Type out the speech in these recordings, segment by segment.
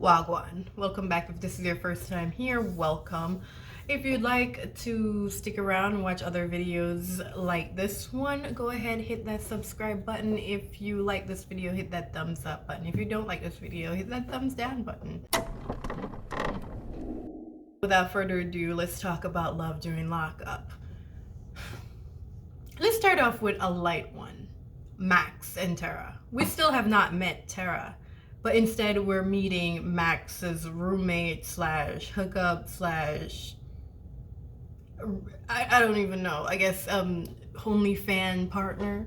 Wagwan. Welcome back. If this is your first time here, welcome. If you'd like to stick around and watch other videos like this one, go ahead, hit that subscribe button. If you like this video, hit that thumbs up button. If you don't like this video, hit that thumbs down button. Without further ado, let's talk about love during lockup. Let's start off with a light one. Max and Tara. We still have not met Tara, but instead we're meeting Max's roommate slash hookup slash I don't even know, I guess only fan partner,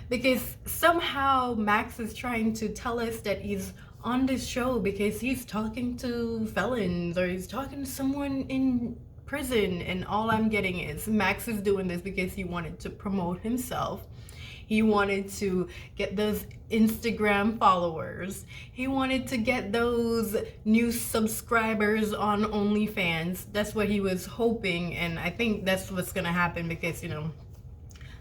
because somehow Max is trying to tell us that he's on this show because he's talking to felons or he's talking to someone in prison, and all I'm getting is Max is doing this because he wanted to promote himself. He wanted to get those Instagram followers. He wanted to get those new subscribers on OnlyFans. That's what he was hoping, and I think that's what's gonna happen because, you know,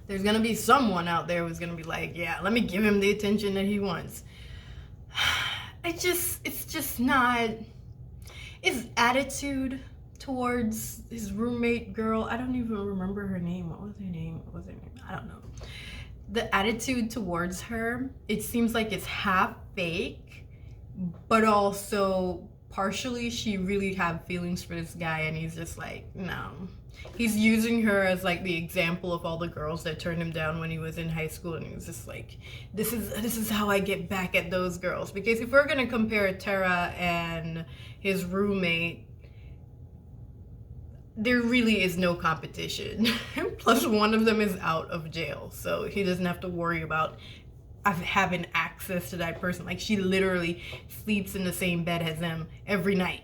there's gonna be someone out there who's gonna be like, yeah, let me give him the attention that he wants. It's just not, his attitude towards his roommate girl, I don't even remember her name. What was her name? I don't know. The attitude towards her, it seems like it's half fake, but also partially she really have feelings for this guy, and he's just like, no. He's using her as like the example of all the girls that turned him down when he was in high school, and he was just like, this is how I get back at those girls. Because if we're gonna compare Tara and his roommate, there really is no competition. Plus one of them is out of jail, so he doesn't have to worry about having access to that person. Like, she literally sleeps in the same bed as them every night.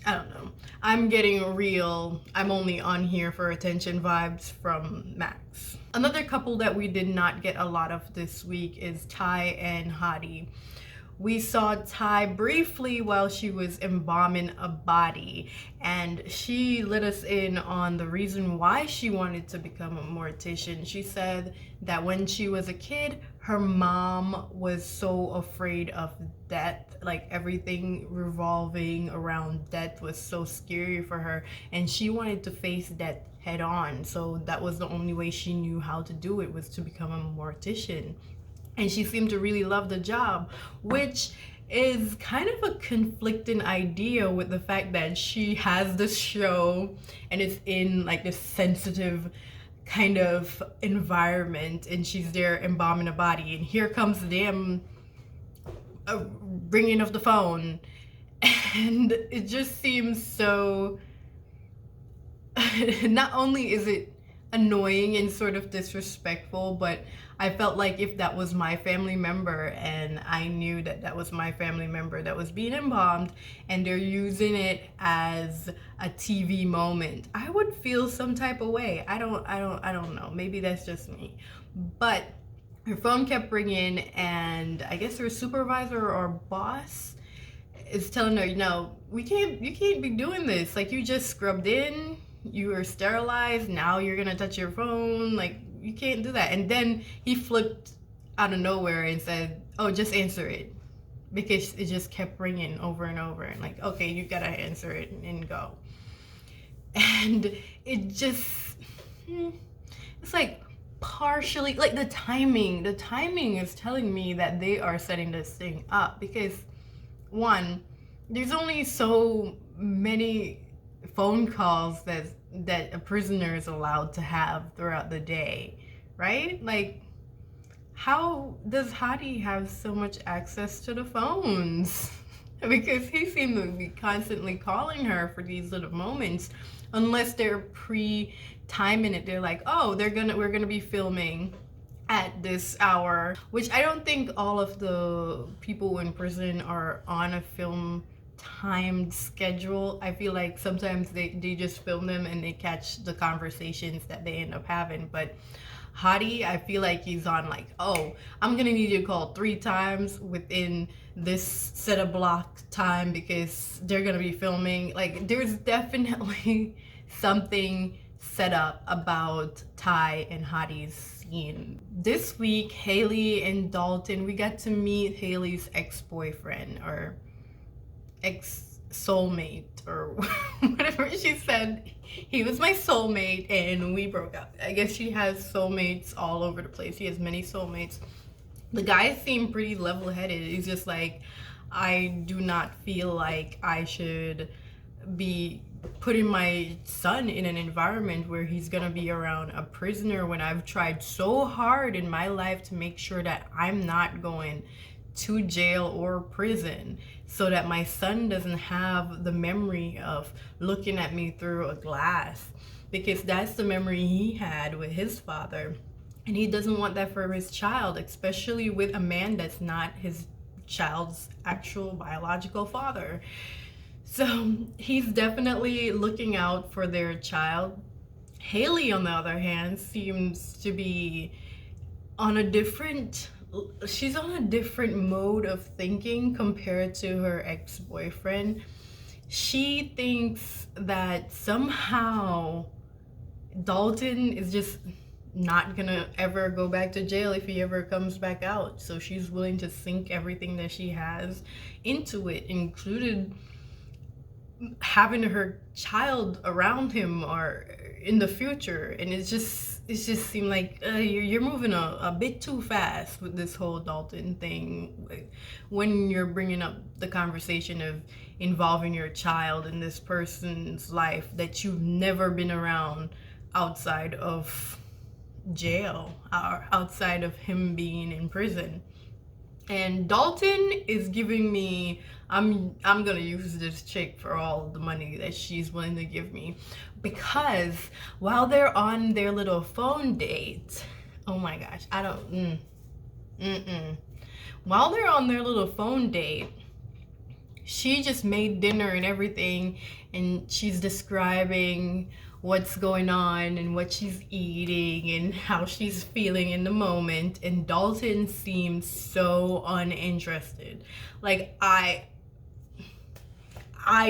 I don't know. I'm getting real I'm only on here for attention vibes from Max. Another couple that we did not get a lot of this week is Ty and Hottie. We saw Ty briefly while she was embalming a body, and she let us in on the reason why she wanted to become a mortician. She said that when she was a kid, her mom was so afraid of death, like everything revolving around death was so scary for her, and she wanted to face death head on. So that was the only way she knew how to do it, was to become a mortician. And she seemed to really love the job, which is kind of a conflicting idea with the fact that she has this show and it's in like this sensitive kind of environment, and she's there embalming a body, and here comes the damn ringing of the phone, and it just seems so not only is it annoying and sort of disrespectful, but I felt like if that was my family member and I knew that that was my family member that was being embalmed and they're using it as a TV moment, I would feel some type of way. I don't know. Maybe that's just me. But her phone kept ringing, and I guess her supervisor or boss is telling her, you know, you can't be doing this. Like, you just scrubbed in, you are sterilized, now you're gonna touch your phone, like, you can't do that. And then he flipped out of nowhere and said, oh, just answer it, because it just kept ringing over and over, and like, okay, you gotta answer it and go. And it just, it's like partially, like the timing is telling me that they are setting this thing up, because one, there's only so many phone calls that a prisoner is allowed to have throughout the day, right? Like, how does Hottie have so much access to the phones? Because he seemed to be constantly calling her for these little moments, unless they're pre-timing it. They're like, oh, we're gonna be filming at this hour, which I don't think all of the people in prison are on a film timed schedule. I feel like sometimes they just film them and they catch the conversations that they end up having. But Hottie, I feel like he's on like, oh, I'm gonna need you to call 3 times within this set of block time because they're gonna be filming. Like, there's definitely something set up about Ty and Hottie's scene. This week, Haley and Dalton, we got to meet Haley's ex-boyfriend, or ex-soulmate, or whatever she said. He was my soulmate and we broke up. I guess she has soulmates all over the place. She has many soulmates. The guy seemed pretty level-headed. He's just like, I do not feel like I should be putting my son in an environment where he's gonna be around a prisoner when I've tried so hard in my life to make sure that I'm not going to jail or prison, so that my son doesn't have the memory of looking at me through a glass, because that's the memory he had with his father, and he doesn't want that for his child, especially with a man that's not his child's actual biological father. So he's definitely looking out for their child. Haley, on the other hand, seems to be on a different mode of thinking compared to her ex-boyfriend. She thinks that somehow Dalton is just not gonna ever go back to jail if he ever comes back out. So she's willing to sink everything that she has into it, included having her child around him or in the future. And it just seemed like you're moving a bit too fast with this whole Dalton thing, when you're bringing up the conversation of involving your child in this person's life that you've never been around outside of jail or outside of him being in prison. And Dalton is giving me, I'm gonna use this chick for all the money that she's willing to give me, because while they're on their little phone date, oh my gosh, I don't, while they're on their little phone date, she just made dinner and everything, and she's describing what's going on and what she's eating and how she's feeling in the moment, and Dalton seems so uninterested. Like, I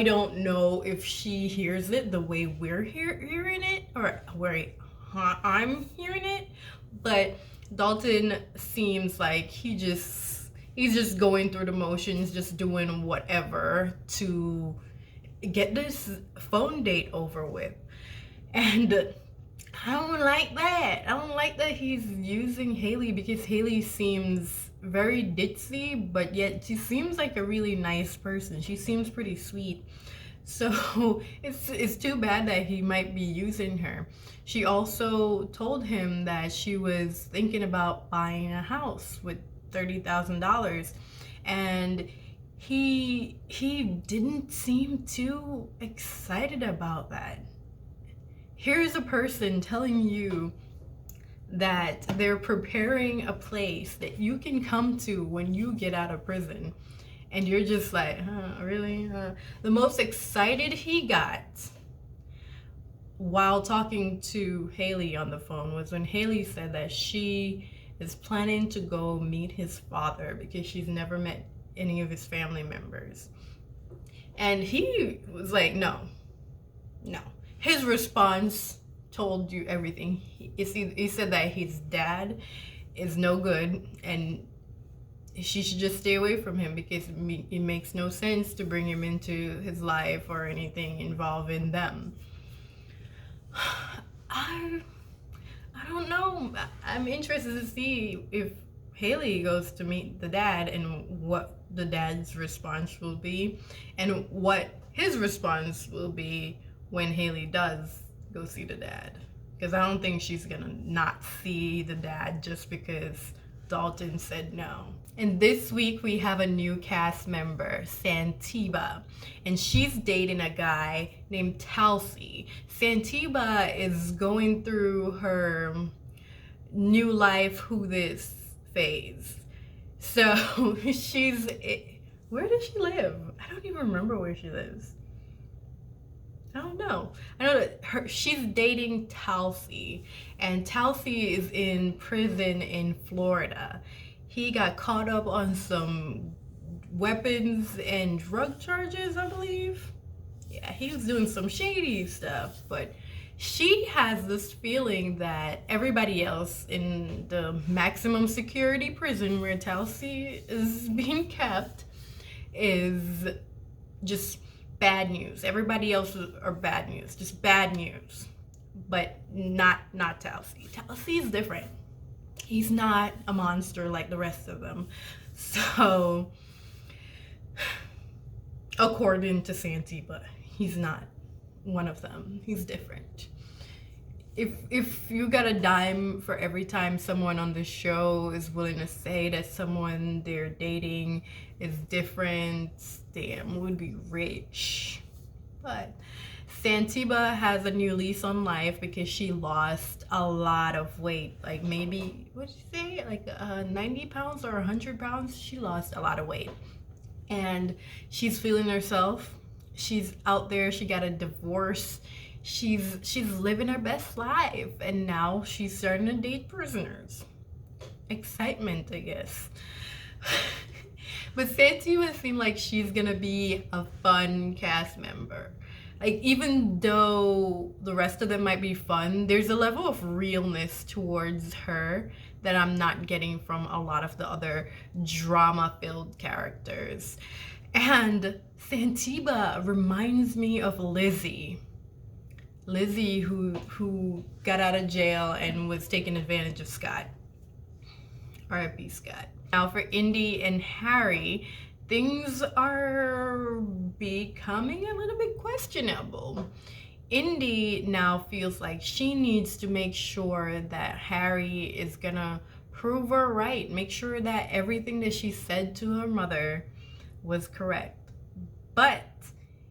don't know if she hears it the way we're hearing it, or where I'm hearing it, but Dalton seems like he's just going through the motions, just doing whatever to get this phone date over with. And I don't like that. I don't like that he's using Haley, because Haley seems very ditzy, but yet she seems like a really nice person. She seems pretty sweet. So it's too bad that he might be using her. She also told him that she was thinking about buying a house with $30,000, and he didn't seem too excited about that. Here's a person telling you that they're preparing a place that you can come to when you get out of prison, and you're just like, really? The most excited he got while talking to Haley on the phone was when Haley said that she is planning to go meet his father because she's never met any of his family members. And he was like, no. His response told you everything. He said that his dad is no good and she should just stay away from him because it makes no sense to bring him into his life or anything involving them. I don't know. I'm interested to see if Haley goes to meet the dad and what the dad's response will be, and what his response will be when Haley does go see the dad. Because I don't think she's gonna not see the dad just because Dalton said no. And this week we have a new cast member, Santiba, and she's dating a guy named Talsi. Santiba is going through her new life who this phase. So where does she live? I don't even remember where she lives. I don't know. I know that she's dating Talsi, and Talsi is in prison in Florida. He got caught up on some weapons and drug charges, I believe. Yeah, he was doing some shady stuff, but she has this feeling that everybody else in the maximum security prison where Chelsea is being kept is just bad news. Everybody else are bad news, just bad news. But not Chelsea. Chelsea's different. He's not a monster like the rest of them. So, according to Santiba, he's not one of them. He's different. If you got a dime for every time someone on the show is willing to say that someone they're dating is different, damn, would be rich. But Santiba has a new lease on life because she lost a lot of weight. Like maybe, what did you say? Like 90 pounds or 100 pounds? She lost a lot of weight. And she's feeling herself. She's out there. She got a divorce. She's living her best life. And now she's starting to date prisoners. Excitement, I guess. But Santiba seemed like she's gonna be a fun cast member. Like, even though the rest of them might be fun, there's a level of realness towards her that I'm not getting from a lot of the other drama-filled characters. And Santiba reminds me of Lizzie. Lizzie, who got out of jail and was taking advantage of Scott. R.I.P. Scott. Now for Indy and Harry, things are becoming a little bit questionable. Indy now feels like she needs to make sure that Harry is gonna prove her right, make sure that everything that she said to her mother was correct. But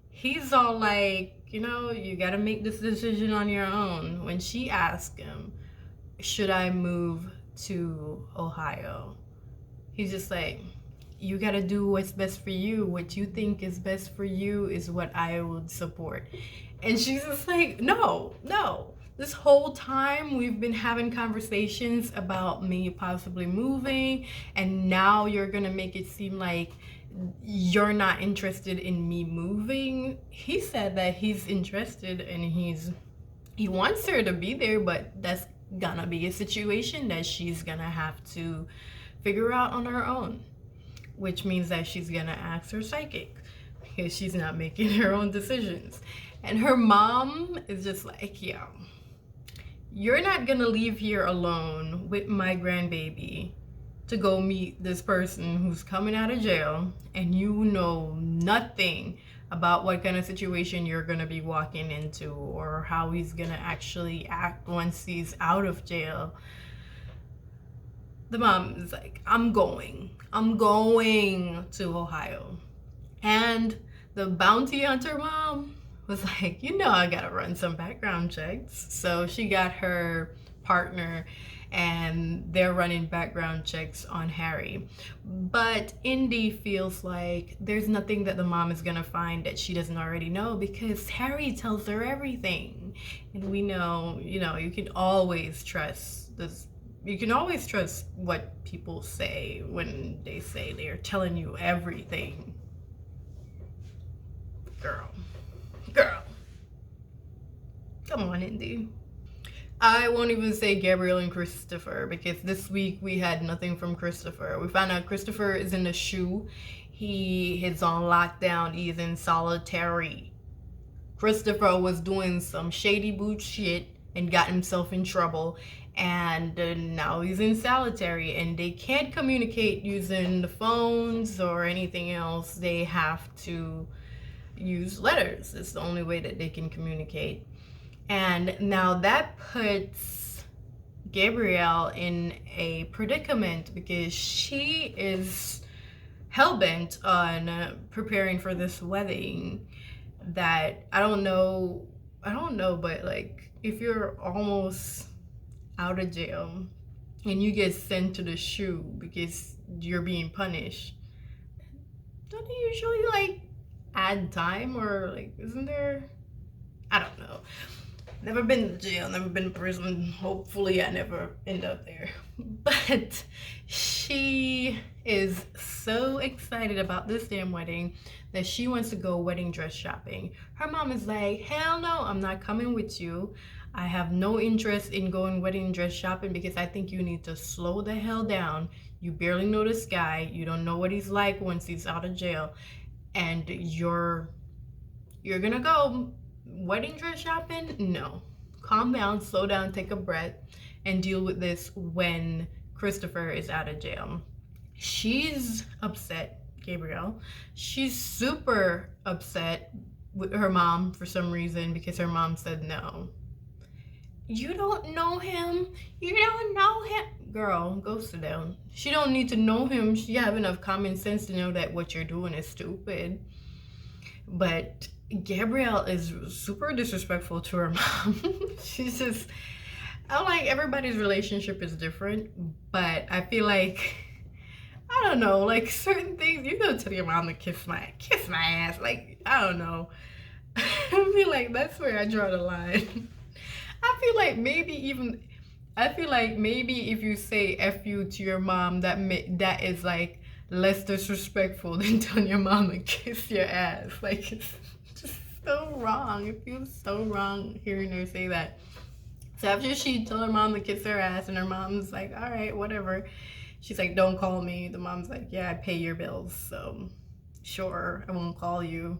he's all like, you know, you gotta make this decision on your own. When she asked him, should I move to Ohio? He's just like, you gotta do what's best for you. What you think is best for you is what I would support. And she's just like, no. This whole time we've been having conversations about me possibly moving, and now you're gonna make it seem like you're not interested in me moving. He said that he's interested and he wants her to be there, but that's gonna be a situation that she's gonna have to figure out on her own, which means that she's gonna ask her psychic because she's not making her own decisions. And her mom is just like, yo, you're not gonna leave here alone with my grandbaby to go meet this person who's coming out of jail, and you know nothing about what kind of situation you're gonna be walking into or how he's gonna actually act once he's out of jail. The mom is like, I'm going to Ohio. And the bounty hunter mom was like, you know, I gotta run some background checks. So she got her partner and they're running background checks on Harry. But Indy feels like there's nothing that the mom is gonna find that she doesn't already know, because Harry tells her everything. And we know, you know, you can always trust this. You can always trust what people say when they say they're telling you everything. Girl. Come on, Indy. I won't even say Gabriel and Christopher, because this week we had nothing from Christopher. We found out Christopher is in the shoe. He is on lockdown. He's in solitary. Christopher was doing some shady boot shit and got himself in trouble. And now he's in solitary, and they can't communicate using the phones or anything else. They have to use letters. It's the only way that they can communicate. And now that puts Gabrielle in a predicament, because she is hell-bent on preparing for this wedding that I don't know, but like, if you're almost out of jail and you get sent to the shoe because you're being punished, don't they usually like add time, or like, isn't there? I don't know. Never been to jail, never been to prison. Hopefully I never end up there. But she is so excited about this damn wedding that she wants to go wedding dress shopping. Her mom is like, hell no, I'm not coming with you. I have no interest in going wedding dress shopping because I think you need to slow the hell down. You barely know this guy. You don't know what he's like once he's out of jail. And you're gonna go wedding dress shopping? No. Calm down, slow down, take a breath, and deal with this when Christopher is out of jail. She's upset, Gabrielle. She's super upset with her mom for some reason because her mom said no. You don't know him. You don't know him. Girl, go sit down. She don't need to know him. She have enough common sense to know that what you're doing is stupid. But Gabrielle is super disrespectful to her mom. She's just, I like everybody's relationship is different, but I feel like, I don't know, like certain things, you go tell your mom to kiss my ass. Like, I don't know. I feel like that's where I draw the line. I feel like maybe if you say F you to your mom, that is like less disrespectful than telling your mom to kiss your ass. Like, it's just so wrong. It feels so wrong hearing her say that. So after she told her mom to kiss her ass and her mom's like, all right, whatever. She's like, don't call me. The mom's like, yeah, I pay your bills. So sure, I won't call you.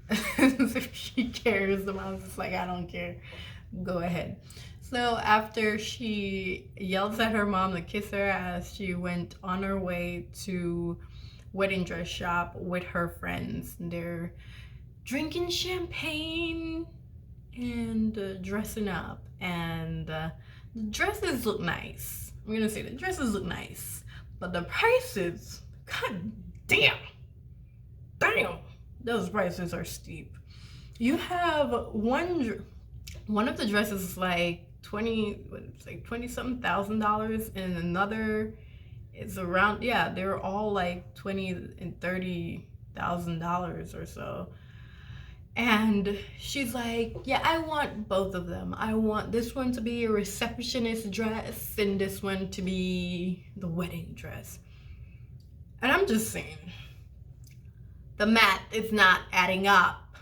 If she cares, the mom's just like, I don't care. Go ahead. So after she yells at her mom to kiss her ass, she went on her way to wedding dress shop with her friends. They're drinking champagne and dressing up, and the dresses look nice. I'm gonna say the dresses look nice, but the prices, god damn, those prices are steep. You have one of the dresses is like $20 something thousand, and another is around, yeah, they're all like $20,000 and $30,000 or so. And she's like, yeah, I want both of them. I want this one to be a receptionist dress and this one to be the wedding dress. And I'm just saying, the math is not adding up.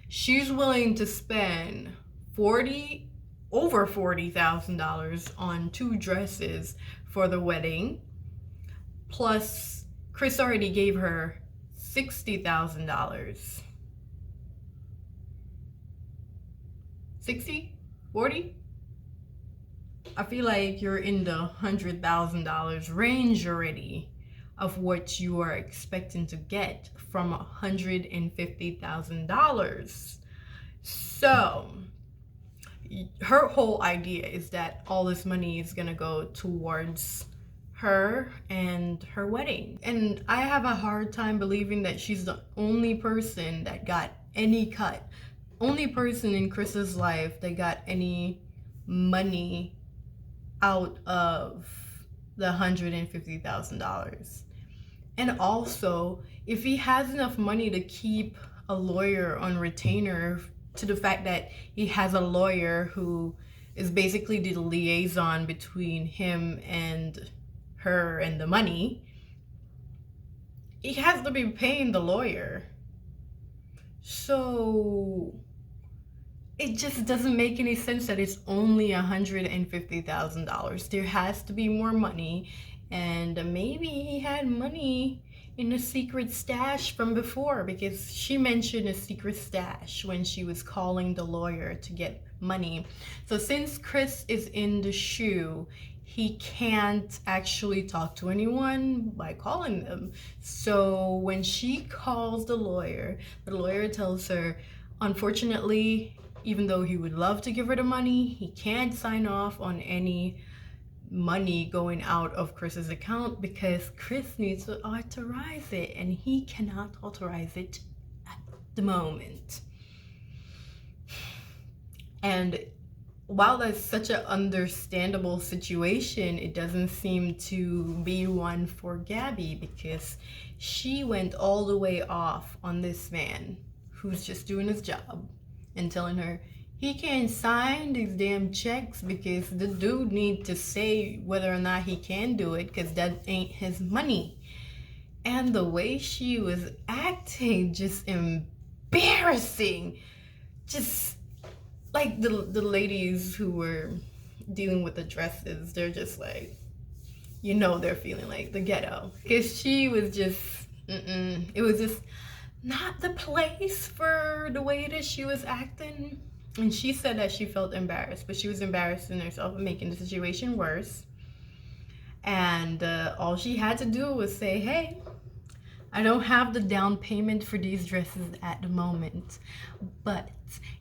She's willing to spend over $40,000 on 2 dresses for the wedding. Plus, Chris already gave her $60,000. 60? 40? I feel like you're in the $100,000 range already of what you are expecting to get from $150,000. So her whole idea is that all this money is gonna go towards her and her wedding. And I have a hard time believing that she's the only person that got any cut. Only person in Chris's life that got any money out of the $150,000. And also, if he has enough money to keep a lawyer on retainer, to the fact that he has a lawyer who is basically the liaison between him and her and the money, he has to be paying the lawyer. So it just doesn't make any sense that it's only $150,000. There has to be more money, and maybe he had money in a secret stash from before, because she mentioned a secret stash when she was calling the lawyer to get money. So since Chris is in the shoe, he can't actually talk to anyone by calling them. So when she calls the lawyer tells her, unfortunately, even though he would love to give her the money, he can't sign off on any money going out of Chris's account because Chris needs to authorize it, and he cannot authorize it at the moment. And while that's such an understandable situation, it doesn't seem to be one for Gabby, because she went all the way off on this man who's just doing his job and telling her he can't sign these damn checks because the dude needs to say whether or not he can do it, because that ain't his money. And the way she was acting, just embarrassing. Just, like the ladies who were dealing with the dresses, they're just like, they're feeling like the ghetto, because she was just, it was just not the place for the way that she was acting. And she said that she felt embarrassed, but she was embarrassing herself and making the situation worse. And all she had to do was say, hey, I don't have the down payment for these dresses at the moment, but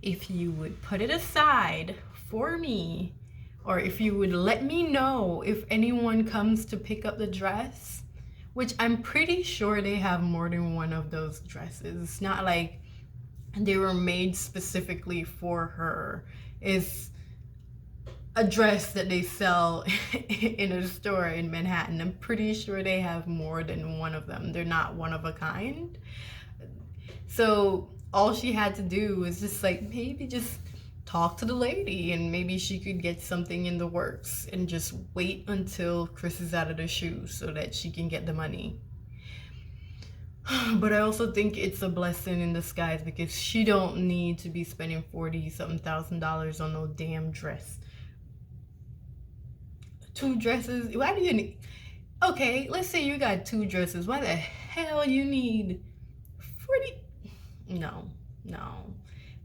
if you would put it aside for me, or if you would let me know if anyone comes to pick up the dress, which I'm pretty sure they have more than one of those dresses. It's not like they were made specifically for her. It's a dress that they sell in a store in Manhattan. I'm pretty sure they have more than one of them. They're not one of a kind. So all she had to do was just like maybe just talk to the lady, and maybe she could get something in the works and just wait until Chris is out of the shoe so that she can get the money. But I also think it's a blessing in disguise, because she don't need to be spending $40-something thousand on no damn dress. 2 dresses? Why do you need... Okay, let's say you got 2 dresses. Why the hell you need 40? No.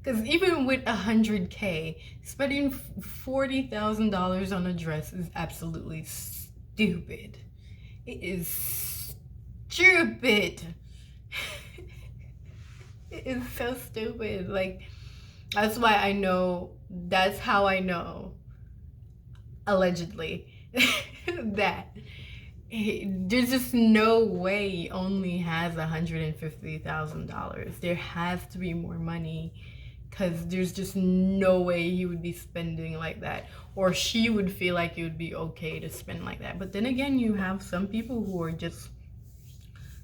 Because even with $100K, spending $40,000 on a dress is absolutely stupid. It is stupid. It is so stupid. Like, that's how I know, allegedly, that there's just no way he only has $150,000. There has to be more money, because there's just no way he would be spending like that, or she would feel like it would be okay to spend like that. But then again, you have some people who are just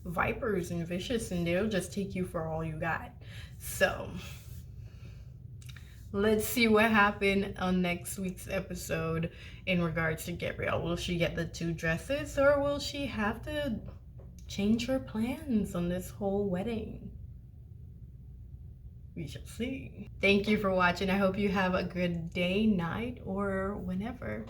vipers and vicious, and they'll just take you for all you got. So let's see what happened on next week's episode in regards to Gabrielle. Will she get the 2 dresses, or will she have to change her plans on this whole wedding? We shall see. Thank you for watching. I hope you have a good day, night, or whenever.